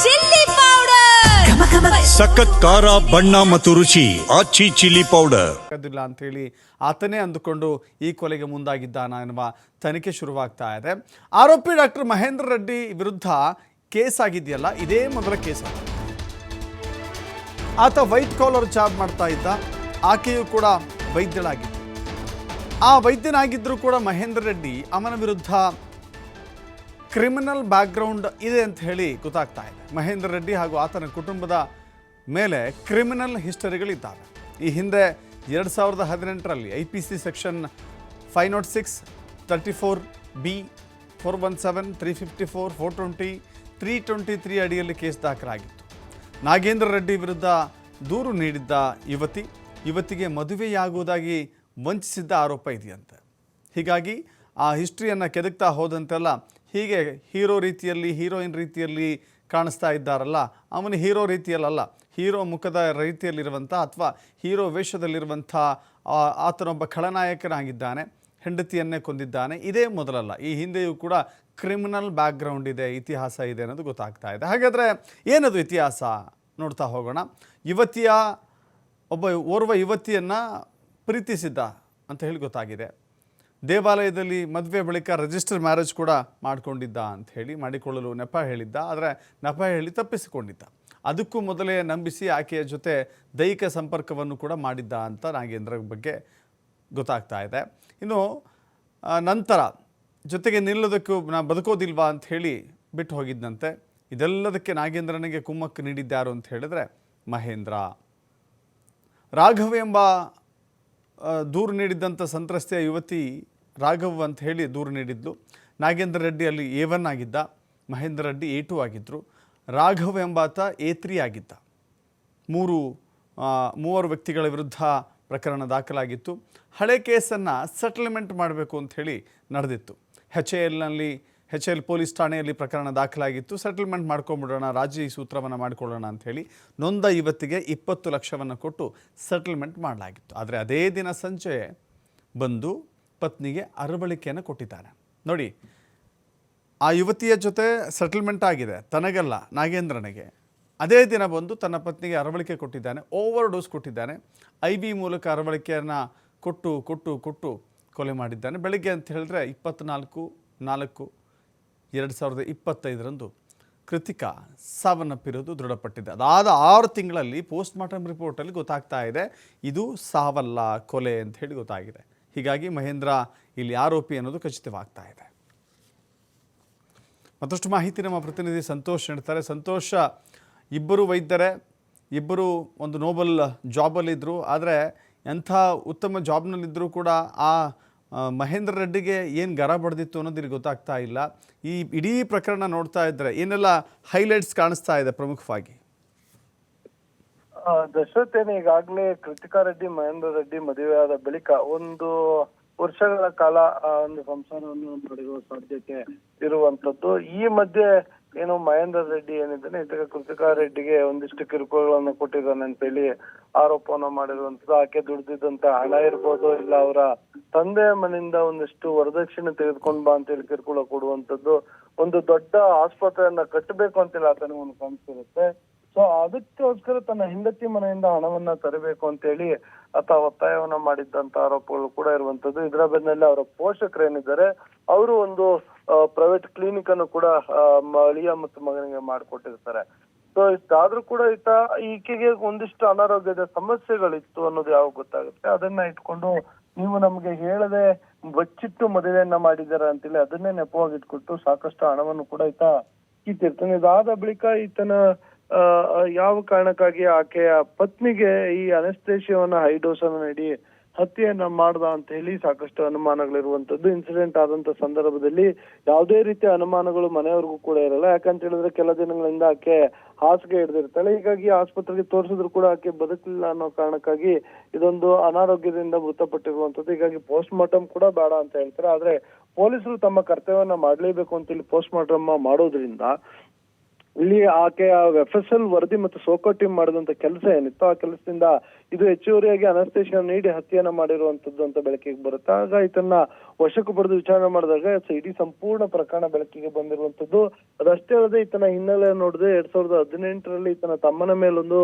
Chilli powder, ಸಖತ್ ಖಾರ ಬಣ್ಣ ಮತ್ತು ರುಚಿ ಆಚಿ ಚಿಲ್ಲಿ ಪೌಡರ್ ಅಂತ ಹೇಳಿ ಆತನೇ ಅಂದುಕೊಂಡು ಈ ಕೊಲೆಗೆ ಮುಂದಾಗಿದ್ದಾನ ಎನ್ನುವ ತನಿಖೆ ಶುರುವಾಗ್ತಾ ಇದೆ. ಆರೋಪಿ ಡಾಕ್ಟರ್ ಮಹೇಂದ್ರ ರೆಡ್ಡಿ ವಿರುದ್ಧ ಕೇಸ್ ಆಗಿದೆಯಲ್ಲ, ಇದೇ ಮೊದಲ ಕೇಸ್. ಆತ ವೈಟ್ ಕಾಲರ್ ಜಾಬ್ ಮಾಡ್ತಾ ಇದ್ದ, ಆಕೆಯು ಕೂಡ ವೈದ್ಯಳಾಗಿತ್ತು. ಆ ವೈದ್ಯನಾಗಿದ್ದರೂ ಕೂಡ ಮಹೇಂದ್ರ ರೆಡ್ಡಿ ಅವನ ವಿರುದ್ಧ ಕ್ರಿಮಿನಲ್ ಬ್ಯಾಕ್ಗ್ರೌಂಡ್ ಇದೆ ಅಂತ ಹೇಳಿ ಗೊತ್ತಾಗ್ತಾ ಇದೆ. ಮಹೇಂದ್ರ ರೆಡ್ಡಿ ಹಾಗೂ ಆತನ ಕುಟುಂಬದ ಮೇಲೆ ಕ್ರಿಮಿನಲ್ ಹಿಸ್ಟರಿಗಳಿದ್ದಾವೆ. ಈ ಹಿಂದೆ 2018ರಲ್ಲಿ IPC ಸೆಕ್ಷನ್ 506, 34B, 417, 354, 420, 323 ಅಡಿಯಲ್ಲಿ ಕೇಸ್ ದಾಖಲಾಗಿತ್ತು. ನಾಗೇಂದ್ರ ರೆಡ್ಡಿ ವಿರುದ್ಧ ದೂರು ನೀಡಿದ್ದ ಯುವತಿಗೆ ಮದುವೆಯಾಗುವುದಾಗಿ ವಂಚಿಸಿದ್ದ ಆರೋಪ ಇದೆಯಂತೆ. ಹೀಗಾಗಿ ಆ ಹಿಸ್ಟ್ರಿಯನ್ನು ಕೆದಕ್ತಾ ಹೋದಂತೆಲ್ಲ ಹೀಗೆ ಹೀರೋ ರೀತಿಯಲ್ಲಿ, ಹೀರೋಯಿನ್ ರೀತಿಯಲ್ಲಿ ಕಾಣಿಸ್ತಾ ಇದ್ದಾರಲ್ಲ, ಅವನು ಹೀರೋ ರೀತಿಯಲ್ಲ, ಹೀರೋ ಮುಖದ ರೀತಿಯಲ್ಲಿರುವಂಥ ಅಥವಾ ಹೀರೋ ವೇಷದಲ್ಲಿರುವಂಥ ಆತನೊಬ್ಬ ಖಳನಾಯಕನಾಗಿದ್ದಾನೆ, ಹೆಂಡತಿಯನ್ನೇ ಕೊಂದಿದ್ದಾನೆ. ಇದೇ ಮೊದಲಲ್ಲ, ಈ ಹಿಂದೆಯೂ ಕೂಡ ಕ್ರಿಮಿನಲ್ ಬ್ಯಾಕ್ಗ್ರೌಂಡ್ ಇದೆ, ಇತಿಹಾಸ ಇದೆ ಅನ್ನೋದು ಗೊತ್ತಾಗ್ತಾ ಇದೆ. ಹಾಗಾದರೆ ಏನದು ಇತಿಹಾಸ ನೋಡ್ತಾ ಹೋಗೋಣ. ಓರ್ವ ಯುವತಿಯನ್ನು ಪ್ರೀತಿಸಿದ್ದ ಅಂತ ಹೇಳಿ ಗೊತ್ತಾಗಿದೆ. ದೇವಾಲಯದಲ್ಲಿ ಮದುವೆ ಬಳಿಕ ರಿಜಿಸ್ಟರ್ ಮ್ಯಾರೇಜ್ ಕೂಡ ಮಾಡಿಕೊಳ್ಳಲು ನೆಪ ಹೇಳಿದ್ದ. ಆದರೆ ನೆಪ ಹೇಳಿ ತಪ್ಪಿಸಿಕೊಂಡಿದ್ದ. ಅದಕ್ಕೂ ಮೊದಲೇ ನಂಬಿಸಿ ಆಕೆಯ ಜೊತೆ ದೈಹಿಕ ಸಂಪರ್ಕವನ್ನು ಕೂಡ ಮಾಡಿದ್ದ ಅಂತ ನಾಗೇಂದ್ರ ಬಗ್ಗೆ ಗೊತ್ತಾಗ್ತಾ ಇದೆ. ಇನ್ನು ನಂತರ ಜೊತೆಗೆ ನಿಲ್ಲೋದಕ್ಕೂ ಬದುಕೋದಿಲ್ವಾ ಅಂತ ಹೇಳಿ ಬಿಟ್ಟು ಹೋಗಿದ್ದಂತೆ. ಇದೆಲ್ಲದಕ್ಕೆ ನಾಗೇಂದ್ರನಿಗೆ ಕುಮ್ಮಕ್ಕು ನೀಡಿದ್ದಾರು ಅಂತ ಹೇಳಿದ್ರೆ ಮಹೇಂದ್ರ. ರಾಘವ್ ಎಂಬ ದೂರು ನೀಡಿದ್ದಂಥ ಸಂತ್ರಸ್ತೆಯ ಯುವತಿ ರಾಘವ್ ಅಂತ ಹೇಳಿ ದೂರು ನೀಡಿದ್ಲು. ನಾಗೇಂದ್ರ ರೆಡ್ಡಿ ಅಲ್ಲಿ A1 ಆಗಿದ್ದ, ಮಹೇಂದ್ರ ರೆಡ್ಡಿ A2 ಆಗಿದ್ದರು. ರಾಘವ್ ಎಂಬಾತ A3 ಆಗಿದ್ದ. ಮೂವರು ವ್ಯಕ್ತಿಗಳ ವಿರುದ್ಧ ಪ್ರಕರಣ ದಾಖಲಾಗಿತ್ತು. ಹಳೆ ಕೇಸನ್ನು ಸೆಟಲ್ಮೆಂಟ್ ಮಾಡಬೇಕು ಅಂಥೇಳಿ ನಡೆದಿತ್ತು. HL ಪೊಲೀಸ್ ಠಾಣೆಯಲ್ಲಿ ಪ್ರಕರಣ ದಾಖಲಾಗಿತ್ತು. ಸೆಟಲ್ಮೆಂಟ್ ಮಾಡ್ಕೊಂಬಿಡೋಣ, ರಾಜಿ ಸೂತ್ರವನ್ನು ಮಾಡಿಕೊಳ್ಳೋಣ ಅಂಥೇಳಿ ನೊಂದ ಯುವತಿಗೆ 20 ಲಕ್ಷವನ್ನು ಕೊಟ್ಟು ಸೆಟಲ್ಮೆಂಟ್ ಮಾಡಲಾಗಿತ್ತು. ಆದರೆ ಅದೇ ದಿನ ಸಂಜೆ ಬಂದು ಪತ್ನಿಗೆ ಅರವಳಿಕೆಯನ್ನು ಕೊಟ್ಟಿದ್ದಾನೆ. ನೋಡಿ, ಆ ಯುವತಿಯ ಜೊತೆ ಸೆಟಲ್ಮೆಂಟ್ ಆಗಿದೆ, ತನಗಲ್ಲ ನಾಗೇಂದ್ರನಿಗೆ. ಅದೇ ದಿನ ಬಂದು ತನ್ನ ಪತ್ನಿಗೆ ಅರವಳಿಕೆ ಕೊಟ್ಟಿದ್ದಾನೆ, ಓವರ್ ಡೋಸ್ ಕೊಟ್ಟಿದ್ದಾನೆ. IV ಮೂಲಕ ಅರವಳಿಕೆಯನ್ನು ಕೊಟ್ಟು ಕೊಲೆ ಮಾಡಿದ್ದಾನೆ. ಬೆಳಗ್ಗೆ ಅಂತ ಹೇಳಿದ್ರೆ 24/4/2025 ಕೃತಿಕಾ ಸಾವನ್ನಪ್ಪಿರೋದು ದೃಢಪಟ್ಟಿದೆ. ಅದಾದ 6 ತಿಂಗಳಲ್ಲಿ ಪೋಸ್ಟ್ ಮಾರ್ಟಮ್ ರಿಪೋರ್ಟಲ್ಲಿ ಗೊತ್ತಾಗ್ತಾ ಇದೆ ಇದು ಸಾವಲ್ಲ, ಕೊಲೆ ಅಂತ ಹೇಳಿ ಗೊತ್ತಾಗಿದೆ. ಹೀಗಾಗಿ ಮಹೇಂದ್ರ ಇಲ್ಲಿ ಆರೋಪಿ ಅನ್ನೋದು ಖಚಿತವಾಗ್ತಾ ಇದೆ. ಮತ್ತಷ್ಟು ಮಾಹಿತಿ ನಮ್ಮ ಪ್ರತಿನಿಧಿ ಸಂತೋಷ್ ನೀಡ್ತಾರೆ. ಸಂತೋಷ, ಇಬ್ಬರು ವೈದ್ಯರೇ, ಇಬ್ಬರು ಒಂದು ನೋಬಲ್ ಜಾಬಲ್ಲಿದ್ದರು. ಆದರೆ ಎಂಥ ಉತ್ತಮ ಜಾಬ್ನಲ್ಲಿದ್ದರೂ ಕೂಡ ಆ ಮಹೇಂದ್ರ ರೆಡ್ಡಿಗೆ ಏನು ಗರ ಬಡ್ದಿತ್ತು ಅನ್ನೋದು ಗೊತ್ತಾಗ್ತಾ ಇಲ್ಲ. ಈ ಇಡೀ ಪ್ರಕರಣ ನೋಡ್ತಾ ಇದ್ದರೆ ಏನೆಲ್ಲ ಹೈಲೈಟ್ಸ್ ಕಾಣಿಸ್ತಾ ಇದೆ ಪ್ರಮುಖವಾಗಿ? ದಶರಥ್, ಈಗಾಗಲೇ ಕೃತಿಕಾ ರೆಡ್ಡಿ ಮಹೇಂದ್ರ ರೆಡ್ಡಿ ಮದುವೆಯಾದ ಬಳಿಕ 1 ವರ್ಷಗಳ ಕಾಲ ಒಂದು ಸಂಸಾರವನ್ನು ನಡೆಯುವ ಸಾಧ್ಯತೆ ಇರುವಂತದ್ದು. ಈ ಮಧ್ಯೆ ಮಹೇಂದ್ರ ರೆಡ್ಡಿ ಏನಿದ್ದಾನೆ, ಇದಕ್ಕೆ ಕೃತಿಕಾ ರೆಡ್ಡಿಗೆ ಒಂದಿಷ್ಟು ಕಿರುಕುಳಗಳನ್ನು ಕೊಟ್ಟಿದ್ದಾನೆ ಅಂತ ಹೇಳಿ ಆರೋಪವನ್ನು ಮಾಡಿರುವಂತದ್ದು. ಆಕೆ ದುಡ್ದಿದ್ದಂತ ಹಣ ಇರ್ಬೋದು, ಇಲ್ಲ ಅವರ ತಂದೆಯ ಮನೆಯಿಂದ ಒಂದಿಷ್ಟು ವರದಕ್ಷಿಣೆ ತೆಗೆದುಕೊಂಡ್ ಬಾ ಅಂತ ಹೇಳಿ ಕಿರುಕುಳ ಕೊಡುವಂತದ್ದು. ಒಂದು ದೊಡ್ಡ ಆಸ್ಪತ್ರೆಯನ್ನ ಕಟ್ಟಬೇಕು ಅಂತೇಳಿ ಆತನಿಗೆ ಒಂದು ಕನಸಿರುತ್ತೆ. ಸೊ ಅದಕ್ಕೋಸ್ಕರ ತನ್ನ ಹೆಂಡತಿ ಮನೆಯಿಂದ ಹಣವನ್ನ ತರಬೇಕು ಅಂತ ಹೇಳಿ ಆತ ಒತ್ತಾಯವನ್ನ ಮಾಡಿದ್ದಂತ ಆರೋಪಗಳು ಕೂಡ ಇರುವಂತದ್ದು. ಇದರ ಬೆನ್ನಲ್ಲೇ ಅವರ ಪೋಷಕರೇನಿದ್ದಾರೆ ಅವರು ಒಂದು ಪ್ರೈವೇಟ್ ಕ್ಲಿನಿಕ್ ಅನ್ನು ಕೂಡ ಅಳಿಯ ಮತ್ತು ಮಗನಿಗೆ ಮಾಡಿಕೊಟ್ಟಿರ್ತಾರೆ. ಸೊ ಇಷ್ಟಾದ್ರೂ ಕೂಡ ಈಕೆಗೆ ಒಂದಿಷ್ಟು ಅನಾರೋಗ್ಯದ ಸಮಸ್ಯೆಗಳಿತ್ತು ಅನ್ನೋದು ಯಾವಾಗ ಗೊತ್ತಾಗುತ್ತೆ, ಅದನ್ನ ಇಟ್ಕೊಂಡು ನೀವು ನಮ್ಗೆ ಹೇಳದೆ ಬಚ್ಚಿಟ್ಟು ಮದುವೆಯನ್ನ ಮಾಡಿದಾರೆ ಅಂತೇಳಿ ಅದನ್ನೇ ನೆಪವಾಗಿ ಇಟ್ಕೊಟ್ಟು ಸಾಕಷ್ಟು ಹಣವನ್ನು ಕೂಡ ಕಿತ್ತಿರ್ತಾನೆ. ಇದಾದ ಬಳಿಕ ಈತನ ಯಾವ ಕಾರಣಕ್ಕಾಗಿ ಆಕೆಯ ಪತ್ನಿಗೆ ಈ ಅನೆಸ್ಥೇಷಿಯಾವನ್ನ ಹೈ ಡೋಸ್ ಅನ್ನು ನೀಡಿ ಹತ್ಯೆಯನ್ನ ಮಾಡ್ದ ಅಂತ ಹೇಳಿ ಸಾಕಷ್ಟು ಅನುಮಾನಗಳಿರುವಂತದ್ದು. ಇನ್ಸಿಡೆಂಟ್ ಆದಂತ ಸಂದರ್ಭದಲ್ಲಿ ಯಾವುದೇ ರೀತಿಯ ಅನುಮಾನಗಳು ಮನೆಯವರೆಗೂ ಕೂಡ ಇರಲ್ಲ. ಯಾಕಂತ ಹೇಳಿದ್ರೆ ಕೆಲ ದಿನಗಳಿಂದ ಆಕೆ ಹಾಸಿಗೆ ಹಿಡಿದಿರ್ತಾಳೆ. ಹೀಗಾಗಿ ಆಸ್ಪತ್ರೆಗೆ ತೋರಿಸಿದ್ರು ಕೂಡ ಆಕೆ ಬದುಕಲಿಲ್ಲ ಅನ್ನೋ ಕಾರಣಕ್ಕಾಗಿ ಇದೊಂದು ಅನಾರೋಗ್ಯದಿಂದ ಮೃತಪಟ್ಟಿರುವಂತದ್ದು. ಹೀಗಾಗಿ ಪೋಸ್ಟ್ ಮಾರ್ಟಮ್ ಕೂಡ ಬೇಡ ಅಂತ ಹೇಳ್ತಾರೆ. ಆದ್ರೆ ಪೊಲೀಸರು ತಮ್ಮ ಕರ್ತವ್ಯವನ್ನ ಮಾಡ್ಲೇಬೇಕು ಅಂತೇಳಿ ಪೋಸ್ಟ್ ಮಾರ್ಟಮ್ ಮಾಡೋದ್ರಿಂದ ಇಲ್ಲಿ ಆಕೆಯ FSL ವರದಿ ಮತ್ತು ಸೋಕೋ ಟೀಮ್ ಮಾಡಿದಂತ ಕೆಲಸ ಏನಿತ್ತು ಆ ಕೆಲಸದಿಂದ ಇದು ಹೆಚ್ಚುವರಿಯಾಗಿ ಅನಸ್ತೇಷಿಯಾ ನೀಡಿ ಹತ್ಯೆಯನ್ನ ಮಾಡಿರುವಂತದ್ದು ಅಂತ ಬೆಳಕಿಗೆ ಬರುತ್ತೆ. ಆಗ ಇದನ್ನ ವಶಕ್ಕೆ ಪಡೆದು ವಿಚಾರಣೆ ಮಾಡಿದಾಗ ಇಡೀ ಸಂಪೂರ್ಣ ಪ್ರಕರಣ ಬೆಳಕಿಗೆ ಬಂದಿರುವಂತದ್ದು. ಅದಷ್ಟೇ ಅಲ್ಲದೆ ಈತನ ಹಿನ್ನೆಲೆ ನೋಡಿದ್ರೆ 2018ರಲ್ಲಿ ಈತನ ತಮ್ಮನ ಮೇಲೊಂದು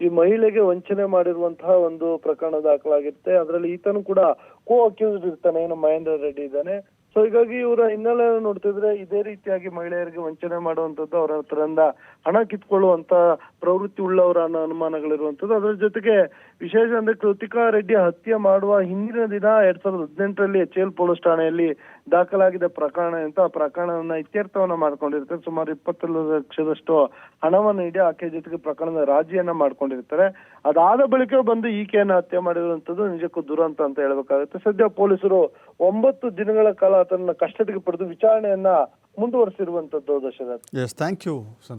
ಈ ಮಹಿಳೆಗೆ ವಂಚನೆ ಮಾಡಿರುವಂತಹ ಒಂದು ಪ್ರಕರಣ ದಾಖಲಾಗಿರುತ್ತೆ. ಅದರಲ್ಲಿ ಈತನು ಕೂಡ ಕೋ ಅಕ್ಯೂಸ್ಡ್ ಇರ್ತಾನೆ, ಏನು ಮಹೇಂದ್ರ ರೆಡ್ಡಿ ಇದ್ದಾನೆ. ಸೊ ಹೀಗಾಗಿ ಇವರ ಹಿನ್ನೆಲೆ ನೋಡ್ತಿದ್ರೆ ಇದೇ ರೀತಿಯಾಗಿ ಮಹಿಳೆಯರಿಗೆ ವಂಚನೆ ಮಾಡುವಂತದ್ದು, ಅವರ ಹತ್ರದಿಂದ ಹಣ ಕಿತ್ಕೊಳ್ಳುವಂತ ಪ್ರವೃತ್ತಿ ಉಳ್ಳವರ ಅನ್ನೋ ಅನುಮಾನಗಳಿರುವಂತದ್ದು. ಅದರ ಜೊತೆಗೆ ವಿಶೇಷ ಅಂದ್ರೆ ಕೃತಿಕಾ ರೆಡ್ಡಿ ಹತ್ಯೆ ಮಾಡುವ ಹಿಂದಿನ ದಿನ 2018ರಲ್ಲಿ HL ಪೊಲೀಸ್ ಠಾಣೆಯಲ್ಲಿ ದಾಖಲಾಗಿದ್ದ ಪ್ರಕರಣ ಅಂತ ಆ ಪ್ರಕರಣವನ್ನ ಇತ್ಯರ್ಥವನ್ನ ಮಾಡ್ಕೊಂಡಿರ್ತಾರೆ. ಸುಮಾರು 20 ಲಕ್ಷದಷ್ಟು ಹಣವನ್ನು ನೀಡಿ ಆಕೆ ಜೊತೆಗೆ ಪ್ರಕರಣದ ರಾಜಿಯನ್ನ ಮಾಡ್ಕೊಂಡಿರ್ತಾರೆ. ಅದಾದ ಬಳಿಕ ಬಂದು ಈಕೆಯನ್ನ ಹತ್ಯೆ ಮಾಡಿರುವಂತದ್ದು ನಿಜಕ್ಕೂ ದುರಂತ ಅಂತ ಹೇಳ್ಬೇಕಾಗುತ್ತೆ. ಸದ್ಯ ಪೊಲೀಸರು 9 ದಿನಗಳ ಕಾಲ ಆತನ ಕಸ್ಟಡಿಗೆ ಪಡೆದು ವಿಚಾರಣೆಯನ್ನ ಮುಂದುವರಿಸಿರುವಂತದ್ದು. Dasharath, yes, thank you.